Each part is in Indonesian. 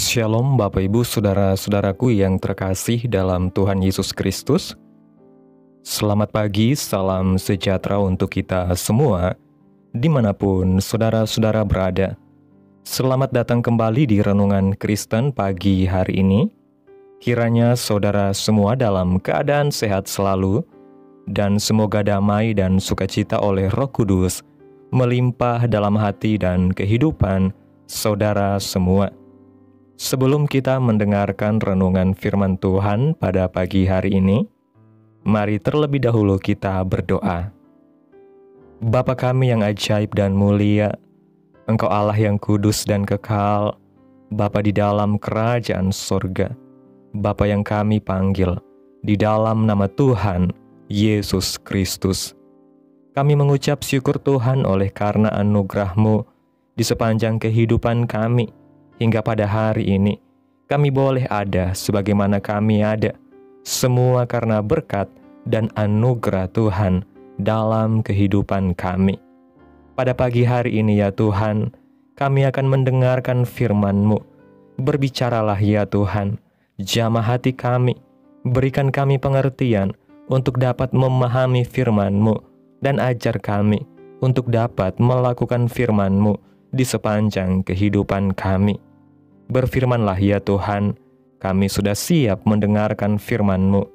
Shalom Bapak Ibu Saudara-saudaraku yang terkasih dalam Tuhan Yesus Kristus. Selamat pagi, salam sejahtera untuk kita semua, dimanapun saudara-saudara berada. Selamat datang kembali di Renungan Kristen pagi hari ini. Kiranya saudara semua dalam keadaan sehat selalu, dan semoga damai dan sukacita oleh Roh Kudus melimpah dalam hati dan kehidupan saudara semua. Sebelum kita mendengarkan renungan firman Tuhan pada pagi hari ini, mari terlebih dahulu kita berdoa. Bapa kami yang ajaib dan mulia, Engkau Allah yang kudus dan kekal, Bapa di dalam kerajaan surga, Bapa yang kami panggil di dalam nama Tuhan Yesus Kristus. Kami mengucap syukur Tuhan oleh karena anugerah-Mu di sepanjang kehidupan kami. Hingga pada hari ini, kami boleh ada sebagaimana kami ada, semua karena berkat dan anugerah Tuhan dalam kehidupan kami. Pada pagi hari ini ya Tuhan, kami akan mendengarkan firman-Mu. Berbicaralah ya Tuhan, jamah hati kami, berikan kami pengertian untuk dapat memahami firman-Mu, dan ajar kami untuk dapat melakukan firman-Mu di sepanjang kehidupan kami. Berfirmanlah ya Tuhan, kami sudah siap mendengarkan firman-Mu.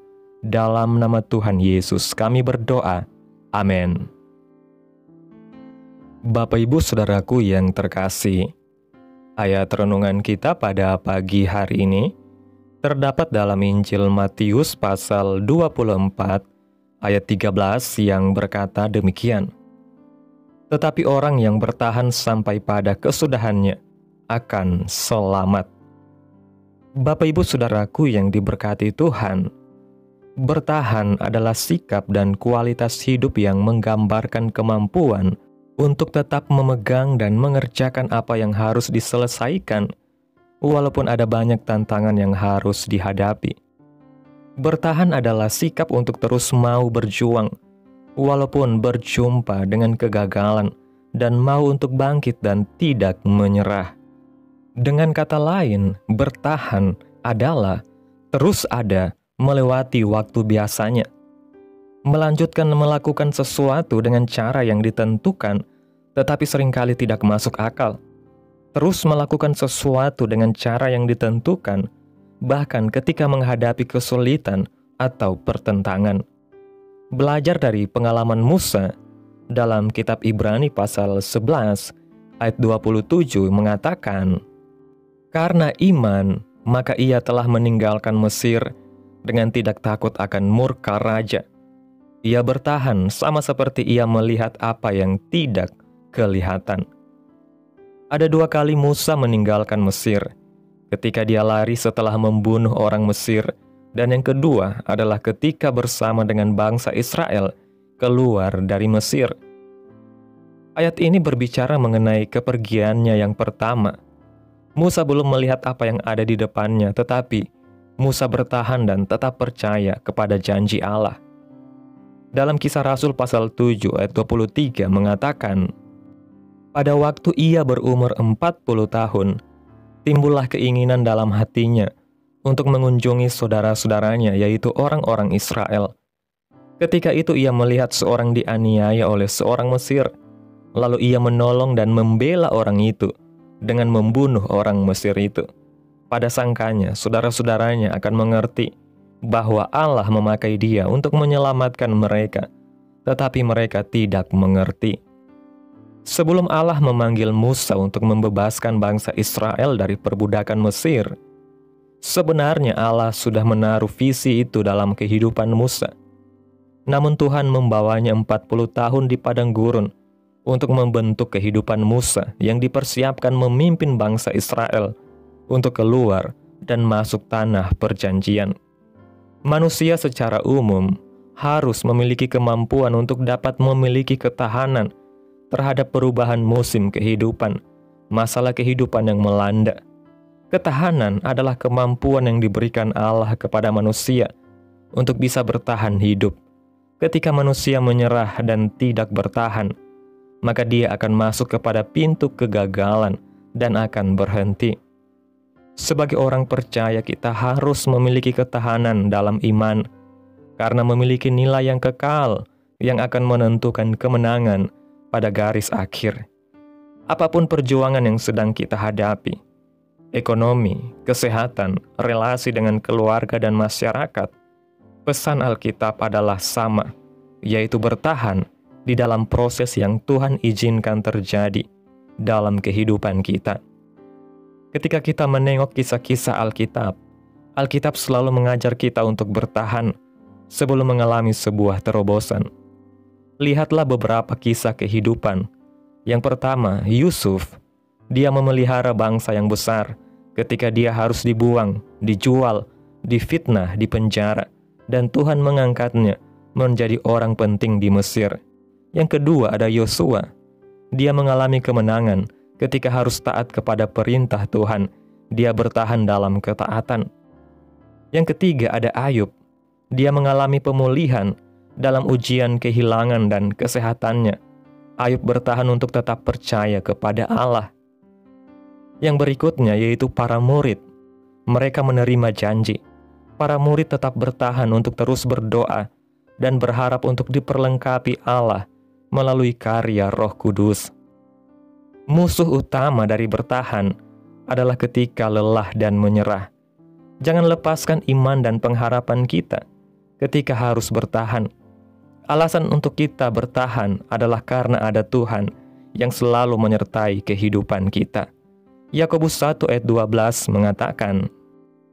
Dalam nama Tuhan Yesus kami berdoa. Amin. Bapak Ibu Saudaraku yang terkasih, ayat renungan kita pada pagi hari ini terdapat dalam Injil Matius pasal 24 ayat 13 yang berkata demikian. Tetapi orang yang bertahan sampai pada kesudahannya akan selamat. Bapak Ibu Saudaraku yang diberkati Tuhan, bertahan adalah sikap dan kualitas hidup yang menggambarkan kemampuan untuk tetap memegang dan mengerjakan apa yang harus diselesaikan, walaupun ada banyak tantangan yang harus dihadapi. Bertahan adalah sikap untuk terus mau berjuang, walaupun berjumpa dengan kegagalan, dan mau untuk bangkit dan tidak menyerah. Dengan kata lain, bertahan adalah terus ada melewati waktu biasanya. Melanjutkan melakukan sesuatu dengan cara yang ditentukan, tetapi seringkali tidak masuk akal. Terus melakukan sesuatu dengan cara yang ditentukan, bahkan ketika menghadapi kesulitan atau pertentangan. Belajar dari pengalaman Musa, dalam kitab Ibrani pasal 11 ayat 27 mengatakan, karena iman, maka ia telah meninggalkan Mesir dengan tidak takut akan murka raja. Ia bertahan sama seperti ia melihat apa yang tidak kelihatan. Ada 2 kali Musa meninggalkan Mesir, ketika dia lari setelah membunuh orang Mesir, dan yang kedua adalah ketika bersama dengan bangsa Israel keluar dari Mesir. Ayat ini berbicara mengenai kepergiannya yang pertama. Musa belum melihat apa yang ada di depannya, tetapi Musa bertahan dan tetap percaya kepada janji Allah. Dalam Kisah Rasul pasal 7 ayat 23 mengatakan, pada waktu ia berumur 40 tahun, timbullah keinginan dalam hatinya untuk mengunjungi saudara-saudaranya, yaitu orang-orang Israel. Ketika itu ia melihat seorang dianiaya oleh seorang Mesir, lalu ia menolong dan membela orang itu dengan membunuh orang Mesir itu. Pada sangkanya, saudara-saudaranya akan mengerti bahwa Allah memakai dia untuk menyelamatkan mereka, tetapi mereka tidak mengerti. Sebelum Allah memanggil Musa untuk membebaskan bangsa Israel dari perbudakan Mesir, sebenarnya Allah sudah menaruh visi itu dalam kehidupan Musa. Namun Tuhan membawanya 40 tahun di padang gurun untuk membentuk kehidupan Musa yang dipersiapkan memimpin bangsa Israel untuk keluar dan masuk tanah perjanjian. Manusia secara umum harus memiliki kemampuan untuk dapat memiliki ketahanan terhadap perubahan musim kehidupan, masalah kehidupan yang melanda. Ketahanan adalah kemampuan yang diberikan Allah kepada manusia untuk bisa bertahan hidup. Ketika manusia menyerah dan tidak bertahan, maka dia akan masuk kepada pintu kegagalan dan akan berhenti. Sebagai orang percaya, kita harus memiliki ketahanan dalam iman, karena memiliki nilai yang kekal yang akan menentukan kemenangan pada garis akhir. Apapun perjuangan yang sedang kita hadapi, ekonomi, kesehatan, relasi dengan keluarga dan masyarakat, pesan Alkitab adalah sama, yaitu bertahan di dalam proses yang Tuhan izinkan terjadi dalam kehidupan kita. Ketika kita menengok kisah-kisah Alkitab, Alkitab selalu mengajar kita untuk bertahan sebelum mengalami sebuah terobosan. Lihatlah beberapa kisah kehidupan. Yang pertama, Yusuf. Dia memelihara bangsa yang besar ketika dia harus dibuang, dijual, difitnah, dipenjara, dan Tuhan mengangkatnya menjadi orang penting di Mesir. Yang kedua ada Yosua. Dia mengalami kemenangan ketika harus taat kepada perintah Tuhan. Dia bertahan dalam ketaatan. Yang ketiga ada Ayub. Dia mengalami pemulihan dalam ujian kehilangan dan kesehatannya. Ayub bertahan untuk tetap percaya kepada Allah. Yang berikutnya yaitu para murid. Mereka menerima janji. Para murid tetap bertahan untuk terus berdoa dan berharap untuk diperlengkapi Allah melalui karya Roh Kudus. Musuh utama dari bertahan adalah ketika lelah dan menyerah. Jangan lepaskan iman dan pengharapan kita ketika harus bertahan. Alasan untuk kita bertahan adalah karena ada Tuhan yang selalu menyertai kehidupan kita. Yakobus 1 ayat 12 mengatakan,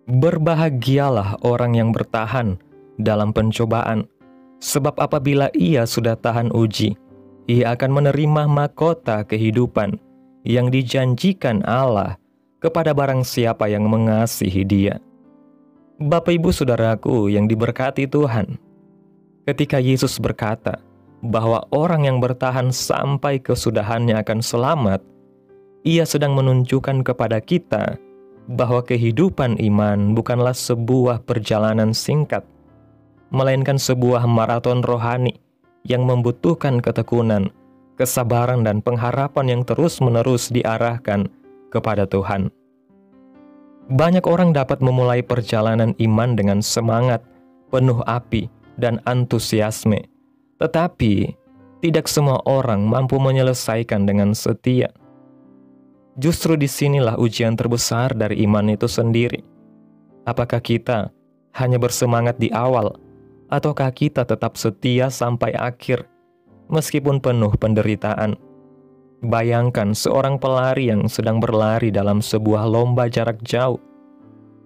"Berbahagialah orang yang bertahan dalam pencobaan, sebab apabila ia sudah tahan uji, ia akan menerima mahkota kehidupan yang dijanjikan Allah kepada barang siapa yang mengasihi Dia." Bapak Ibu Saudaraku yang diberkati Tuhan, ketika Yesus berkata bahwa orang yang bertahan sampai kesudahannya akan selamat, Ia sedang menunjukkan kepada kita bahwa kehidupan iman bukanlah sebuah perjalanan singkat, melainkan sebuah maraton rohani yang membutuhkan ketekunan, kesabaran, dan pengharapan yang terus-menerus diarahkan kepada Tuhan. Banyak orang dapat memulai perjalanan iman dengan semangat, penuh api, dan antusiasme. Tetapi, tidak semua orang mampu menyelesaikan dengan setia. Justru disinilah ujian terbesar dari iman itu sendiri. Apakah kita hanya bersemangat di awal, ataukah kita tetap setia sampai akhir, meskipun penuh penderitaan? Bayangkan seorang pelari yang sedang berlari dalam sebuah lomba jarak jauh.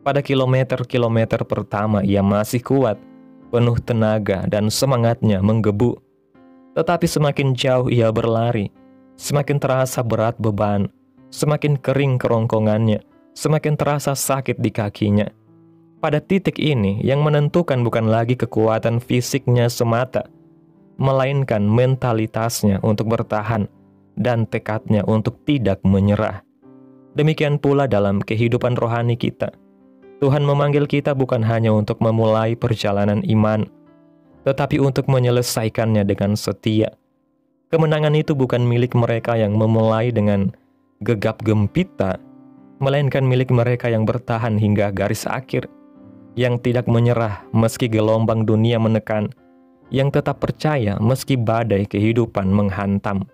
Pada kilometer-kilometer pertama ia masih kuat, penuh tenaga dan semangatnya menggebu. Tetapi semakin jauh ia berlari, semakin terasa berat beban, semakin kering kerongkongannya, semakin terasa sakit di kakinya. Pada titik ini yang menentukan bukan lagi kekuatan fisiknya semata, melainkan mentalitasnya untuk bertahan dan tekadnya untuk tidak menyerah. Demikian pula dalam kehidupan rohani kita. Tuhan memanggil kita bukan hanya untuk memulai perjalanan iman, tetapi untuk menyelesaikannya dengan setia. Kemenangan itu bukan milik mereka yang memulai dengan gegap gempita, melainkan milik mereka yang bertahan hingga garis akhir, yang tidak menyerah meski gelombang dunia menekan, yang tetap percaya meski badai kehidupan menghantam.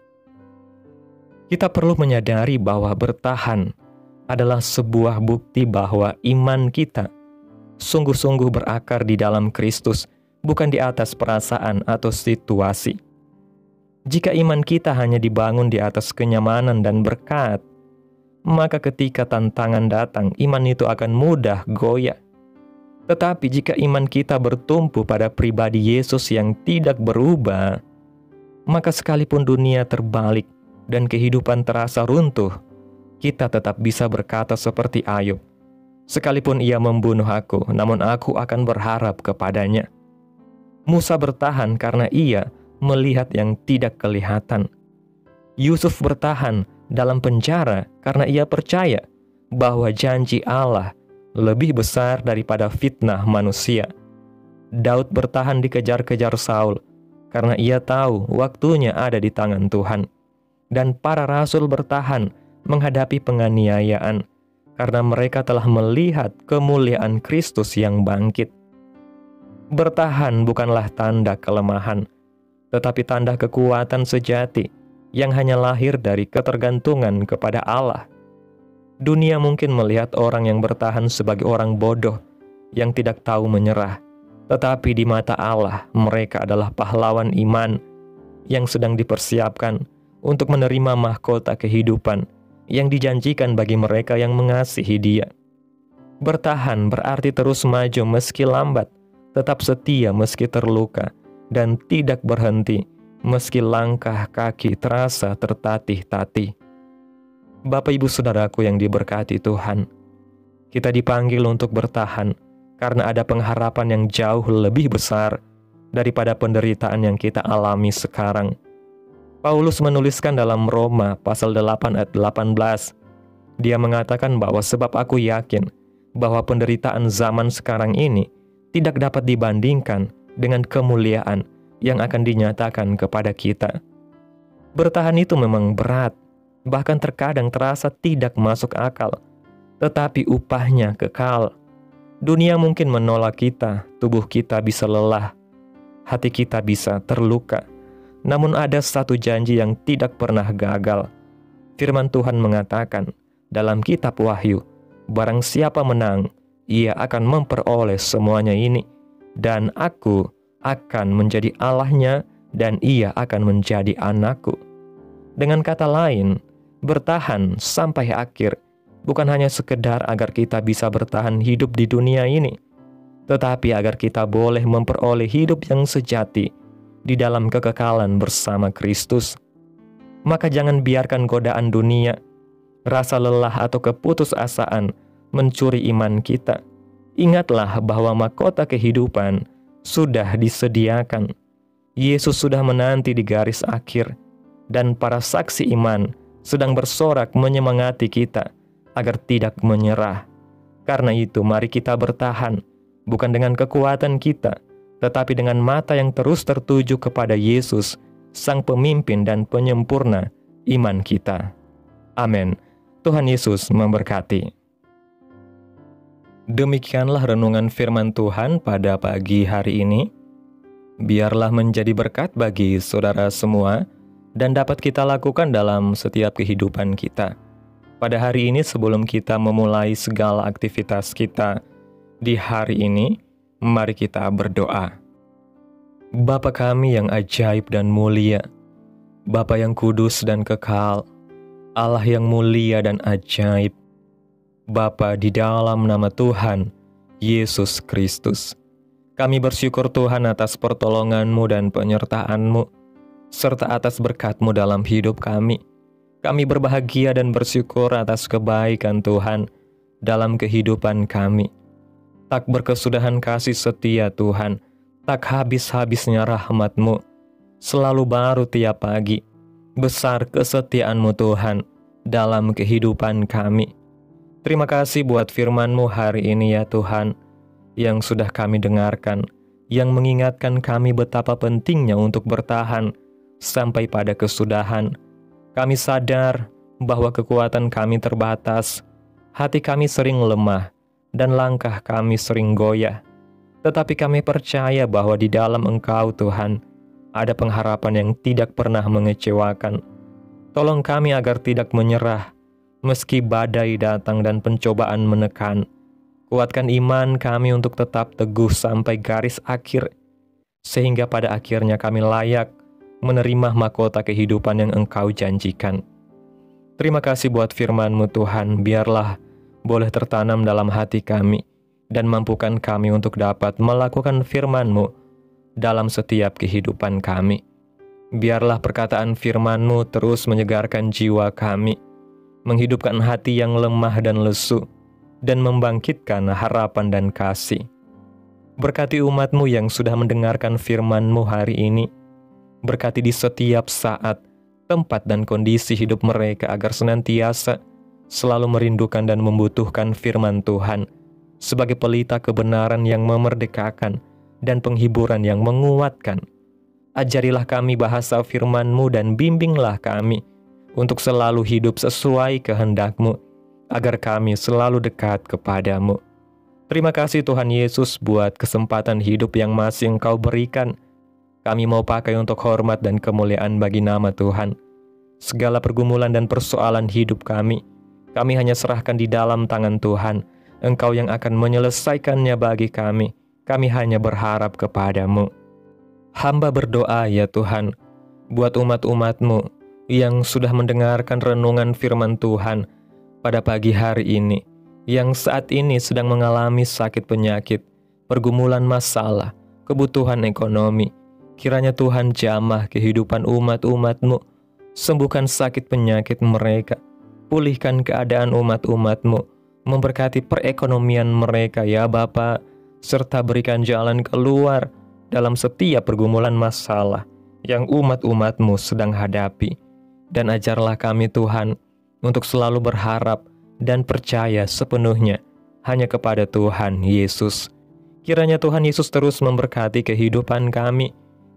Kita perlu menyadari bahwa bertahan adalah sebuah bukti bahwa iman kita sungguh-sungguh berakar di dalam Kristus, bukan di atas perasaan atau situasi. Jika iman kita hanya dibangun di atas kenyamanan dan berkat, maka ketika tantangan datang, iman itu akan mudah goyah. Tetapi jika iman kita bertumpu pada pribadi Yesus yang tidak berubah, maka sekalipun dunia terbalik dan kehidupan terasa runtuh, kita tetap bisa berkata seperti Ayub, "Sekalipun ia membunuh aku, namun aku akan berharap kepadanya." Musa bertahan karena ia melihat yang tidak kelihatan. Yusuf bertahan dalam penjara karena ia percaya bahwa janji Allah lebih besar daripada fitnah manusia. Daud bertahan dikejar-kejar Saul karena ia tahu waktunya ada di tangan Tuhan. Dan para rasul bertahan menghadapi penganiayaan karena mereka telah melihat kemuliaan Kristus yang bangkit. Bertahan bukanlah tanda kelemahan, tetapi tanda kekuatan sejati yang hanya lahir dari ketergantungan kepada Allah. Dunia mungkin melihat orang yang bertahan sebagai orang bodoh yang tidak tahu menyerah, tetapi di mata Allah mereka adalah pahlawan iman yang sedang dipersiapkan untuk menerima mahkota kehidupan yang dijanjikan bagi mereka yang mengasihi Dia. Bertahan berarti terus maju meski lambat, tetap setia meski terluka, dan tidak berhenti meski langkah kaki terasa tertatih-tatih. Bapak Ibu Saudaraku yang diberkati Tuhan, kita dipanggil untuk bertahan karena ada pengharapan yang jauh lebih besar daripada penderitaan yang kita alami sekarang. Paulus menuliskan dalam Roma pasal 8 ayat 18, dia mengatakan bahwa sebab aku yakin bahwa penderitaan zaman sekarang ini tidak dapat dibandingkan dengan kemuliaan yang akan dinyatakan kepada kita. Bertahan itu memang berat, bahkan terkadang terasa tidak masuk akal, tetapi upahnya kekal. Dunia mungkin menolak kita, tubuh kita bisa lelah, hati kita bisa terluka. Namun ada satu janji yang tidak pernah gagal. Firman Tuhan mengatakan dalam kitab Wahyu, barang siapa menang, ia akan memperoleh semuanya ini, dan aku akan menjadi Allahnya, dan ia akan menjadi anakku. Dengan kata lain, bertahan sampai akhir bukan hanya sekedar agar kita bisa bertahan hidup di dunia ini, tetapi agar kita boleh memperoleh hidup yang sejati di dalam kekekalan bersama Kristus. Maka jangan biarkan godaan dunia, rasa lelah atau keputusasaan mencuri iman kita. Ingatlah bahwa mahkota kehidupan sudah disediakan. Yesus sudah menanti di garis akhir, dan para saksi iman sedang bersorak menyemangati kita agar tidak menyerah. Karena itu mari kita bertahan, bukan dengan kekuatan kita, tetapi dengan mata yang terus tertuju kepada Yesus, Sang Pemimpin dan Penyempurna iman kita. Amin. Tuhan Yesus memberkati. Demikianlah renungan firman Tuhan pada pagi hari ini. Biarlah menjadi berkat bagi saudara semua dan dapat kita lakukan dalam setiap kehidupan kita. Pada hari ini sebelum kita memulai segala aktivitas kita di hari ini, mari kita berdoa. Bapa kami yang ajaib dan mulia, Bapa yang kudus dan kekal, Allah yang mulia dan ajaib, Bapa di dalam nama Tuhan Yesus Kristus, kami bersyukur Tuhan atas pertolongan-Mu dan penyertaan-Mu, serta atas berkat-Mu dalam hidup kami. Kami berbahagia dan bersyukur atas kebaikan Tuhan dalam kehidupan kami. Tak berkesudahan kasih setia Tuhan, tak habis-habisnya rahmat-Mu, selalu baru tiap pagi. Besar kesetiaan-Mu Tuhan dalam kehidupan kami. Terima kasih buat firman-Mu hari ini ya Tuhan, yang sudah kami dengarkan, yang mengingatkan kami betapa pentingnya untuk bertahan sampai pada kesudahan. Kami sadar bahwa kekuatan kami terbatas, hati kami sering lemah, dan langkah kami sering goyah. Tetapi kami percaya bahwa di dalam Engkau Tuhan, ada pengharapan yang tidak pernah mengecewakan. Tolong kami agar tidak menyerah, meski badai datang dan pencobaan menekan. Kuatkan iman kami untuk tetap teguh sampai garis akhir, sehingga pada akhirnya kami layak menerima mahkota kehidupan yang Engkau janjikan. Terima kasih buat firman-Mu Tuhan, biarlah boleh tertanam dalam hati kami, dan mampukan kami untuk dapat melakukan firman-Mu dalam setiap kehidupan kami. Biarlah perkataan firman-Mu terus menyegarkan jiwa kami, menghidupkan hati yang lemah dan lesu, dan membangkitkan harapan dan kasih. Berkati umat-Mu yang sudah mendengarkan firman-Mu hari ini. Berkati di setiap saat, tempat dan kondisi hidup mereka agar senantiasa selalu merindukan dan membutuhkan firman Tuhan sebagai pelita kebenaran yang memerdekakan dan penghiburan yang menguatkan. Ajarilah kami bahasa firman-Mu dan bimbinglah kami untuk selalu hidup sesuai kehendak-Mu, agar kami selalu dekat kepadamu. Terima kasih Tuhan Yesus buat kesempatan hidup yang masih Engkau berikan. Kami mau pakai untuk hormat dan kemuliaan bagi nama Tuhan. Segala pergumulan dan persoalan hidup kami hanya serahkan di dalam tangan Tuhan. Engkau yang akan menyelesaikannya bagi kami. Kami hanya berharap kepadamu. Hamba berdoa ya Tuhan, buat umat-umat-Mu yang sudah mendengarkan renungan firman Tuhan pada pagi hari ini, yang saat ini sedang mengalami sakit penyakit, pergumulan masalah, kebutuhan ekonomi. Kiranya Tuhan jamah kehidupan umat-umat-Mu, sembuhkan sakit penyakit mereka, pulihkan keadaan umat-umat-Mu, memberkati perekonomian mereka ya Bapa, serta berikan jalan keluar dalam setiap pergumulan masalah yang umat-umat-Mu sedang hadapi. Dan ajarlah kami Tuhan, untuk selalu berharap dan percaya sepenuhnya hanya kepada Tuhan Yesus. Kiranya Tuhan Yesus terus memberkati kehidupan kami,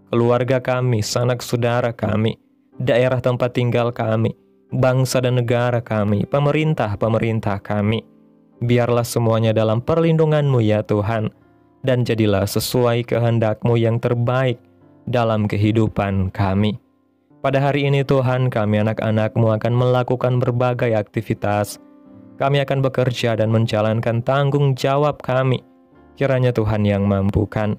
keluarga kami, sanak saudara kami, daerah tempat tinggal kami, bangsa dan negara kami, pemerintah kami. Biarlah semuanya dalam perlindungan-Mu ya Tuhan, dan jadilah sesuai kehendak-Mu yang terbaik dalam kehidupan kami. Pada hari ini Tuhan, kami anak-anak-Mu akan melakukan berbagai aktivitas. Kami akan bekerja dan menjalankan tanggung jawab kami. Kiranya Tuhan yang mampukan.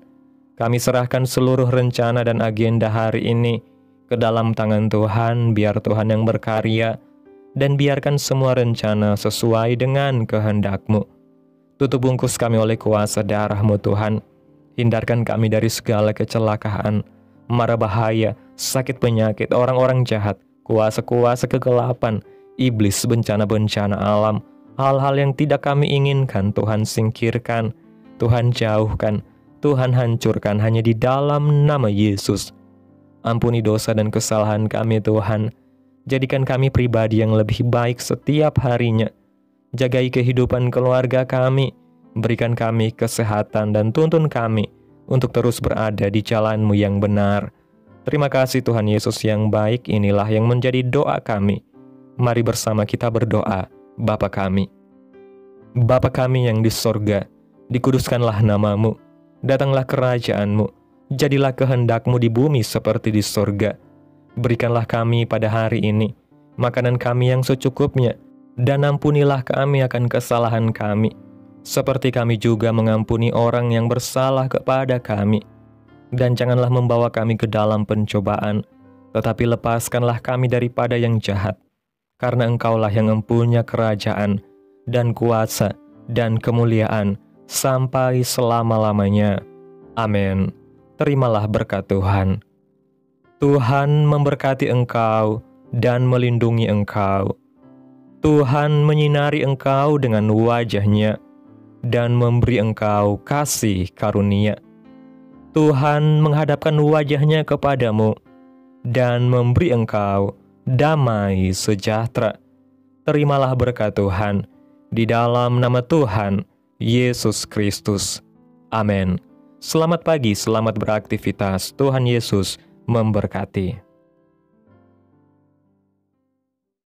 Kami serahkan seluruh rencana dan agenda hari ini ke dalam tangan Tuhan, biar Tuhan yang berkarya, dan biarkan semua rencana sesuai dengan kehendak-Mu. Tutup bungkus kami oleh kuasa darah-Mu Tuhan. Hindarkan kami dari segala kecelakaan, mara bahaya, sakit penyakit, orang-orang jahat, kuasa-kuasa kegelapan, iblis, bencana-bencana alam, hal-hal yang tidak kami inginkan. Tuhan singkirkan, Tuhan jauhkan, Tuhan hancurkan hanya di dalam nama Yesus. Ampuni dosa dan kesalahan kami Tuhan. Jadikan kami pribadi yang lebih baik setiap harinya. Jagai kehidupan keluarga kami, berikan kami kesehatan dan tuntun kami untuk terus berada di jalan-Mu yang benar. Terima kasih Tuhan Yesus yang baik, inilah yang menjadi doa kami. Mari bersama kita berdoa. Bapa kami. Bapa kami yang di sorga, dikuduskanlah nama-Mu, datanglah kerajaan-Mu, jadilah kehendak-Mu di bumi seperti di sorga. Berikanlah kami pada hari ini makanan kami yang secukupnya, dan ampunilah kami akan kesalahan kami, seperti kami juga mengampuni orang yang bersalah kepada kami. Dan janganlah membawa kami ke dalam pencobaan, tetapi lepaskanlah kami daripada yang jahat. Karena Engkaulah yang mempunyai kerajaan, dan kuasa, dan kemuliaan, sampai selama-lamanya. Amin. Terimalah berkat Tuhan. Tuhan memberkati engkau, dan melindungi engkau. Tuhan menyinari engkau dengan wajah-Nya, dan memberi engkau kasih karunia. Tuhan menghadapkan wajah-Nya kepadamu, dan memberi engkau damai sejahtera. Terimalah berkat Tuhan, di dalam nama Tuhan Yesus Kristus. Amin. Selamat pagi, selamat beraktivitas. Tuhan Yesus memberkati.